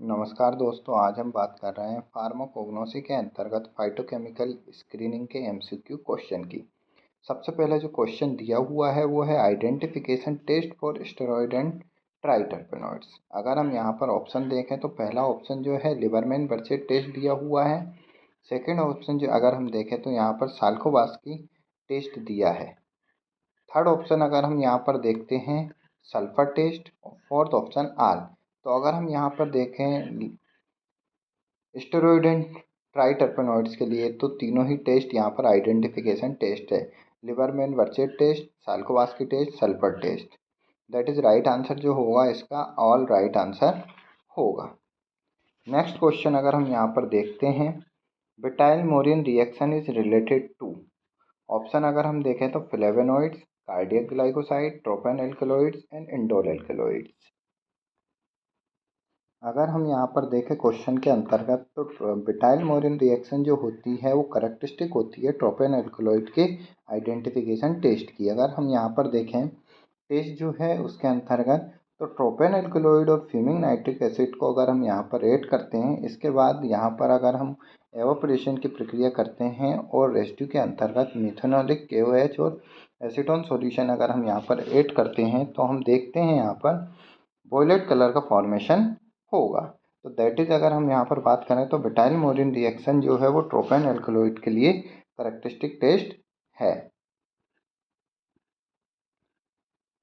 नमस्कार दोस्तों, आज हम बात कर रहे हैं फार्माकोग्नोसी के अंतर्गत फाइटोकेमिकल स्क्रीनिंग के एमसीक्यू क्वेश्चन की। सबसे पहले जो क्वेश्चन दिया हुआ है वो है identification test for steroid and triterpenoids. अगर हम यहाँ पर ऑप्शन देखें तो पहला ऑप्शन जो है लिबरमैन बर्चेट टेस्ट दिया हुआ है। सेकेंड ऑप्शन जो अगर हम देखें तो यहाँ पर साल्कोवास्की टेस्ट दिया है। थर्ड ऑप्शन अगर हम यहाँ पर देखते हैं सल्फर टेस्ट और फोर्थ ऑप्शन आल। तो अगर हम यहाँ पर देखें स्टेरॉयड एंड ट्राइटरपेनॉइड्स के लिए तो तीनों ही टेस्ट यहाँ पर आइडेंटिफिकेशन टेस्ट है। Liebermann Burchard test, Salkowski test, sulphur test. That is right answer जो होगा इसका ऑल राइट आंसर होगा। नेक्स्ट क्वेश्चन अगर हम यहाँ पर देखते हैं Vitali Morin reaction is related to. Option अगर हम देखें तो flavonoids, cardiac glycoside, tropane alkaloids and indole alkaloids. अगर हम यहाँ पर देखें क्वेश्चन के अंतर्गत तो बिटाइल मोरिन रिएक्शन जो होती है वो करेक्टरिस्टिक होती है ट्रोपेन एल्कलॉइड के आइडेंटिफिकेशन टेस्ट की। अगर हम यहाँ पर देखें टेस्ट जो है उसके अंतर्गत तो ट्रोपेन एल्कलॉइड और फ्यूमिंग नाइट्रिक एसिड को अगर हम यहाँ पर ऐड करते हैं, इसके बाद यहाँ पर अगर हम एवापोरेशन की प्रक्रिया करते हैं और रेसिड्यू के अंतर्गत मिथेनॉलिक KOH और एसीटोन सॉल्यूशन अगर हम यहाँ पर ऐड करते हैं तो हम देखते हैं यहाँ पर वॉयलेट कलर का फॉर्मेशन होगा। तो दैट इज अगर हम यहाँ पर बात करें तो बिटाइल मोरिन रिएक्शन जो है वो ट्रोपेन एल्कलॉइड के लिए करेक्टरिस्टिक टेस्ट है।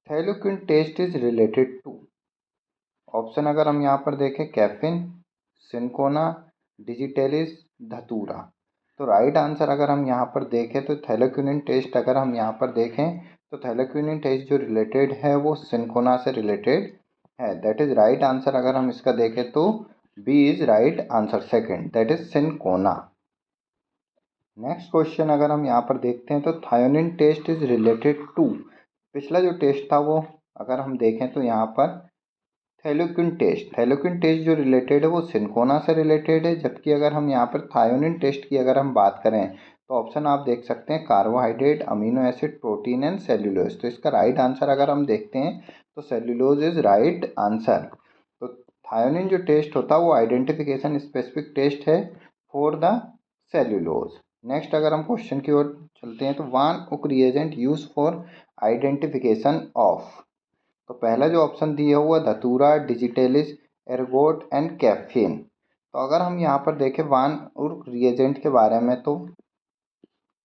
Thalleioquin test is related to. Option अगर हम यहाँ पर देखें कैफिन, सिनकोना, डिजिटेलिस, धतूरा। तो राइट आंसर अगर हम यहाँ पर देखें तो थैलोक्विन टेस्ट अगर हम यहाँ पर देखें तो थैलोक्विन टेस्ट जो रिलेटेड है वो सिनकोना से रिलेटेड है। दैट इज राइट आंसर अगर हम इसका देखें तो B is right answer, second, that is cinchona. Next question अगर हम यहाँ पर देखते हैं तो thalleioquin test is related to. पिछला जो टेस्ट था वो अगर हम देखें तो यहाँ पर थैलोक्विन टेस्ट जो रिलेटेड है वो सिनकोना से रिलेटेड है, जबकि अगर हम यहाँ पर थायोनिन टेस्ट की अगर हम बात करें तो ऑप्शन आप देख सकते हैं carbohydrate, amino acid, protein and cellulose. तो इसका राइट आंसर अगर हम देखते हैं तो सेल्यूलोज इज राइट आंसर। तो थायोनिन जो टेस्ट होता है वो आइडेंटिफिकेशन स्पेसिफिक टेस्ट है फॉर द सेल्यूलोज। नेक्स्ट अगर हम क्वेश्चन की ओर चलते हैं तो वन उक reagent use for identification of. तो पहला जो ऑप्शन दिया हुआ धतूरा, डिजिटेलिस, एर्गोट एंड कैफीन। तो अगर हम यहाँ पर देखें वन उर्क रिएजेंट के बारे में तो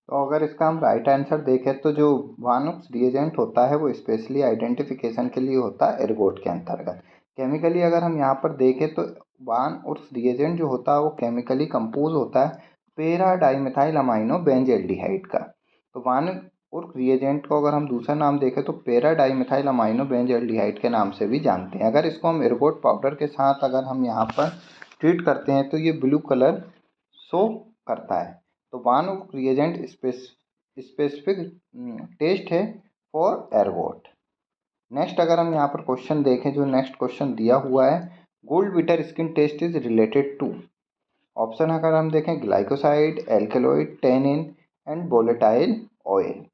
अगर इसका हम राइट आंसर देखें तो जो वन उर्क रिएजेंट होता है वो स्पेशली आइडेंटिफिकेशन के लिए होता है एर्गोट के अंतर्गत। केमिकली अगर हम यहाँ पर देखें तो वन उर्क रिएजेंट जो होता है वो केमिकली कंपोज होता है पेरा डाइमेथाइल अमाइनो बेंजल्डिहाइड का। तो वन उर्क रिएजेंट को अगर हम दूसरा नाम देखें तो पेरा डाइमेथाइल अमाइनो बेंजल्डिहाइड के नाम से भी जानते हैं। अगर इसको हम एर्गोट पाउडर के साथ अगर हम यहाँ पर ट्रीट करते हैं तो ये ब्लू कलर शो करता है। तो वन उर्क रिएजेंट स्पेसिफिक टेस्ट है फॉर एर्गोट। नेक्स्ट अगर हम यहाँ पर क्वेश्चन देखें, जो नेक्स्ट क्वेश्चन दिया हुआ है gold beater skin test is related to. Option अगर हम देखें glycoside, alkaloid, tannin and volatile oil.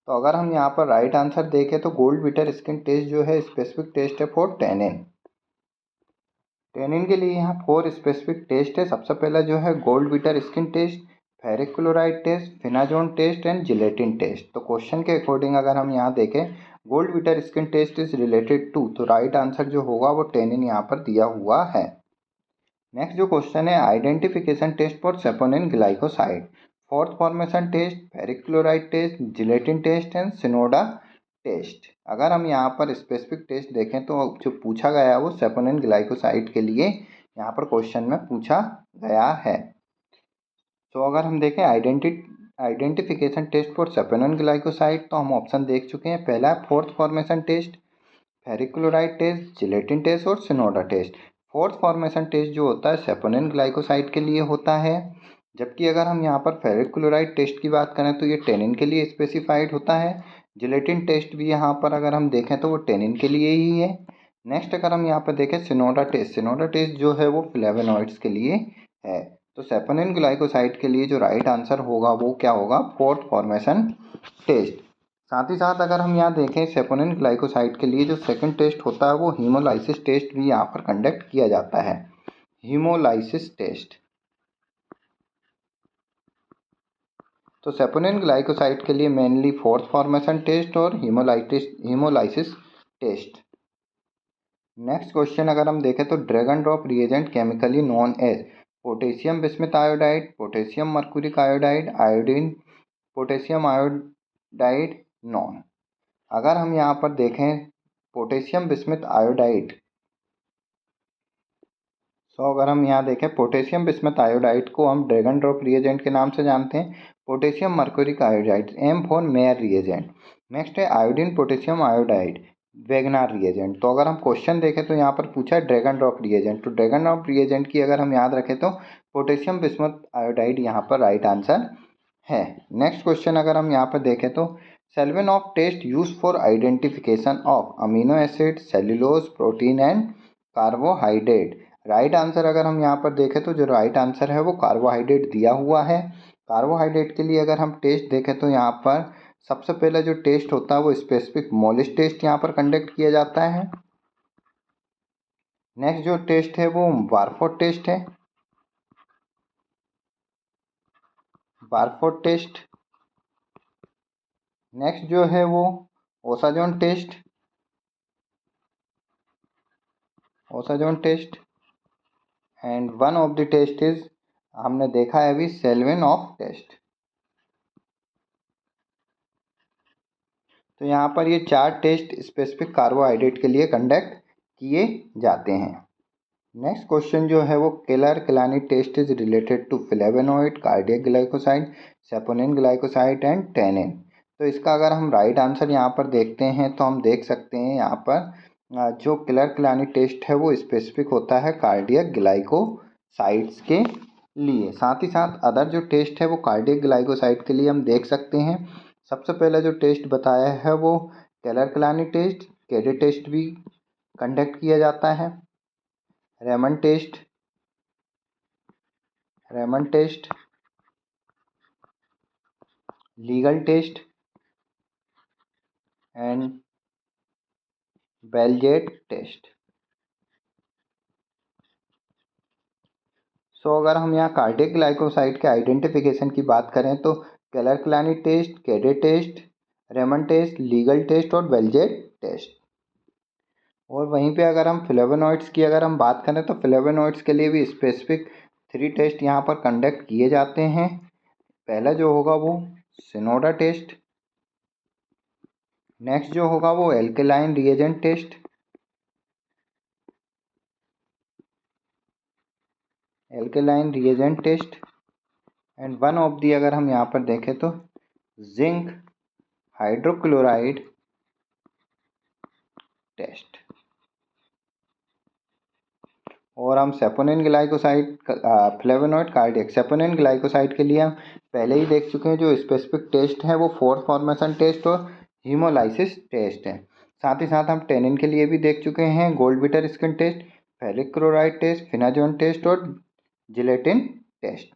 तो अगर हम यहाँ पर राइट आंसर देखें तो गोल्ड बिटर स्किन टेस्ट जो है स्पेसिफिक टेस्ट है फॉर टेनिन। टेनिन के लिए यहाँ 4 स्पेसिफिक टेस्ट है। सबसे पहला जो है gold beater skin test, ferric chloride test, phenazone test and gelatin test. तो क्वेश्चन के अकॉर्डिंग अगर हम यहाँ देखें gold beater skin test is related to, तो राइट आंसर जो होगा वो टेनिन यहाँ पर दिया हुआ है। नेक्स्ट जो क्वेश्चन है identification test for saponin glycoside, froth formation test, ferric chloride test, gelatin test and Shinoda test. अगर हम यहाँ पर स्पेसिफिक टेस्ट देखें तो जो पूछा गया है वो सेपोनिन ग्लाइकोसाइड के लिए यहाँ पर क्वेश्चन में पूछा गया है। तो अगर हम देखें identification test for saponin glycoside तो हम ऑप्शन देख चुके हैं। पहला है froth formation test, ferric chloride test, gelatin test और Shinoda test. Froth formation test जो होता है सेपोनिन ग्लाइकोसाइड के लिए होता है, जबकि अगर हम यहाँ पर फेरिक क्लोराइड टेस्ट की बात करें तो ये टेनिन के लिए स्पेसिफाइड होता है। जिलेटिन टेस्ट भी यहाँ पर अगर हम देखें तो वो टेनिन के लिए ही है। नेक्स्ट अगर हम यहाँ पर देखें सिनोडा टेस्ट जो है वो फ्लेवोनॉइड्स के लिए है। तो सेपोनिन ग्लाइकोसाइड के लिए जो राइट आंसर होगा वो क्या होगा, फोर्थ फॉर्मेशन टेस्ट। साथ ही साथ अगर हम यहाँ देखें सेपोनिन ग्लाइकोसाइड के लिए जो सेकंड टेस्ट होता है वो हीमोलाइसिस टेस्ट भी यहाँ पर कंडक्ट किया जाता है। Haemolysis test. तो सेपोनिन ग्लाइकोसाइड के लिए मेनली फोर्थ फॉर्मेशन टेस्ट और हीमोलाइसिस टेस्ट। नेक्स्ट क्वेश्चन अगर हम देखें तो Dragendorff reagent chemically known as potassium bismuth iodide, potassium mercuric iodide, iodine potassium iodide, none. अगर हम यहाँ पर देखें पोटेशियम बिस्मथ आयोडाइड, अगर हम यहाँ देखें पोटेशियम बिस्मथ आयोडाइड को हम ड्रैगन ड्रॉप रिएजेंट के नाम से जानते हैं। Potassium mercuric iodide M for Mayer reagent. Next है iodine potassium iodide Wagner reagent. तो अगर हम क्वेश्चन देखें तो यहाँ पर पूछा है ड्रैगन ड्रॉप रिएजेंट, तो ड्रैगन ड्रॉप रिएजेंट की अगर हम याद रखें तो पोटेशियम बिस्मथ आयोडाइड यहाँ पर राइट आंसर है। नेक्स्ट क्वेश्चन अगर हम यहाँ पर देखें तो Seliwanoff test used for identification of amino acid, cellulose, protein and carbohydrate. Right answer अगर हम यहाँ पर देखें तो जो राइट आंसर है वो कार्बोहाइड्रेट दिया हुआ है। कार्बोहाइड्रेट के लिए अगर हम टेस्ट देखें तो यहाँ पर सबसे पहले जो टेस्ट होता है वो स्पेसिफिक मोलिस टेस्ट यहाँ पर कंडक्ट किया जाता है। नेक्स्ट जो टेस्ट है वो बारफोर्ड टेस्ट है, बारफोर्ड टेस्ट। नेक्स्ट जो है वो osazone test, osazone test. And one of the test is हमने देखा है अभी सेल्विन ऑफ टेस्ट। तो यहाँ पर ये 4 टेस्ट स्पेसिफिक कार्बोहाइड्रेट के लिए कंडक्ट किए जाते हैं। नेक्स्ट क्वेश्चन जो है वो Keller Killiani test is related to flavonoid, cardiac glycoside, saponin glycoside and tannin. तो इसका अगर हम राइट आंसर यहाँ पर देखते हैं तो हम देख सकते हैं यहाँ पर जो केलर-किलानी टेस्ट है वो स्पेसिफिक होता है कार्डियक ग्लाइकोसाइड्स के लिए। साथ ही साथ अदर जो टेस्ट है वो कार्डियक ग्लाइकोसाइड के लिए हम देख सकते हैं। सबसे पहला जो टेस्ट बताया है वो केलर-किलानी टेस्ट, केडे टेस्ट भी कंडक्ट किया जाता है, Raymond test, Legal test and Baljet test. So अगर हम यहाँ कार्डियक ग्लाइकोसाइड के आइडेंटिफिकेशन की बात करें तो Keller Killiani test, Kedde test, Raymond test, Legal test और बेलजेट टेस्ट। और वहीं पे अगर हम फ्लेवोनॉइड्स की अगर हम बात करें तो फ्लेवोनॉइड्स के लिए भी स्पेसिफिक 3 टेस्ट यहाँ पर कंडक्ट किए जाते हैं। पहला जो होगा वो सिनोडा टेस्ट, नेक्स्ट जो होगा वो alkaline reagent test, and one of the अगर हम यहाँ पर देखें तो जिंक हाइड्रोक्लोराइड टेस्ट। और हम saponin glycoside flavonoid cardiac saponin glycoside के लिए हम पहले ही देख चुके हैं। जो स्पेसिफिक टेस्ट है वो फोर्थ फॉर्मेशन टेस्ट और हीमोलाइसिस टेस्ट है। साथ ही साथ हम टेनिन के लिए भी देख चुके हैं gold beater skin test, ferric chloride test, phenazone test और जिलेटिन टेस्ट।